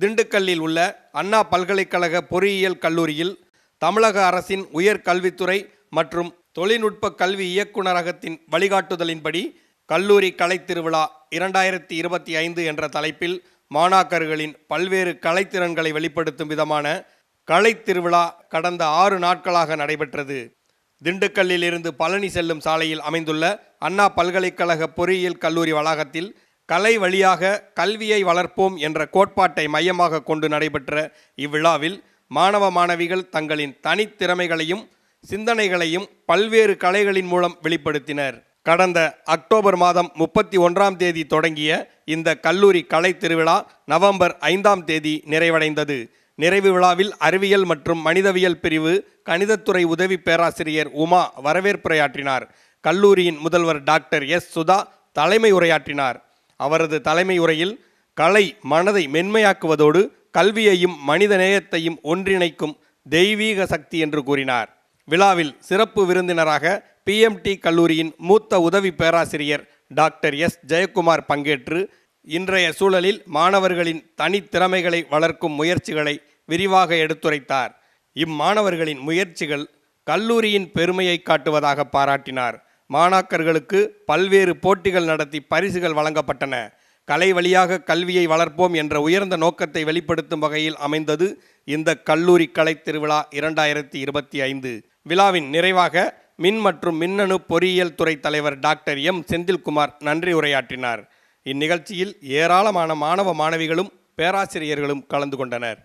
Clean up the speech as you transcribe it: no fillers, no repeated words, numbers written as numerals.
திண்டுக்கல்லில் உள்ள அண்ணா பல்கலைக்கழக பொறியியல் கல்லூரியில் தமிழக அரசின் உயர்கல்வித்துறை மற்றும் தொழில்நுட்ப கல்வி இயக்குநரகத்தின் வழிகாட்டுதலின்படி கல்லூரி கலைத்திருவிழா 2025 என்ற தலைப்பில் மாணாக்கர்களின் பல்வேறு கலைத்திறன்களை வெளிப்படுத்தும் விதமான கலைத்திருவிழா கடந்த 6 நாட்களாக நடைபெற்றது. திண்டுக்கல்லில் இருந்து பழனி செல்லும் சாலையில் அமைந்துள்ள அண்ணா பல்கலைக்கழக பொறியியல் கல்லூரி வளாகத்தில் கலை வழியாக கல்வியை வளர்ப்போம் என்ற கோட்பாட்டை மையமாக கொண்டு நடைபெற்ற இவ்விழாவில் மாணவ மாணவிகள் தங்களின் தனித்திறமைகளையும் சிந்தனைகளையும் பல்வேறு கலைகளின் மூலம் வெளிப்படுத்தினர். கடந்த அக்டோபர் மாதம் 31ஆம் தேதி தொடங்கிய இந்த கல்லூரி கலை திருவிழா நவம்பர் 5ஆம் தேதி நிறைவடைந்தது. நிறைவு விழாவில் அறிவியல் மற்றும் மனிதவியல் பிரிவு கணிதத்துறை உதவி பேராசிரியர் உமா வரவேற்புரையாற்றினார். கல்லூரியின் முதல்வர் டாக்டர் எஸ். சுதா தலைமை உரையாற்றினார். அவரது தலைமை உரையில் கலை மனதை மென்மையாக்குவதோடு கல்வியையும் மனித நேயத்தையும் ஒன்றிணைக்கும் தெய்வீக சக்தி என்று கூறினார். விழாவில் சிறப்பு விருந்தினராக PMT கல்லூரியின் மூத்த உதவி பேராசிரியர் டாக்டர் எஸ். ஜெயக்குமார் பங்கேற்று இன்றைய சூழலில் மாணவர்களின் தனித்திறமைகளை வளர்க்கும் முயற்சிகளை விரிவாக எடுத்துரைத்தார். இம்மாணவர்களின் முயற்சிகள் கல்லூரியின் பெருமையை காட்டுவதாக பாராட்டினார். மாணாக்கர்களுக்கு பல்வேறு போட்டிகள் நடத்தி பரிசுகள் வழங்கப்பட்டன. கலை வழியாக கல்வியை வளர்ப்போம் என்ற உயர்ந்த நோக்கத்தை வெளிப்படுத்தும் வகையில் அமைந்தது இந்த கல்லூரி கலை திருவிழா 2025. விழாவின் நிறைவாக மின் மற்றும் மின்னணு பொறியியல் துறை தலைவர் டாக்டர் M. செந்தில்குமார் நன்றி உரையாற்றினார். இந்நிகழ்ச்சியில் ஏராளமான மாணவ மாணவிகளும் பேராசிரியர்களும் கலந்து கொண்டனர்.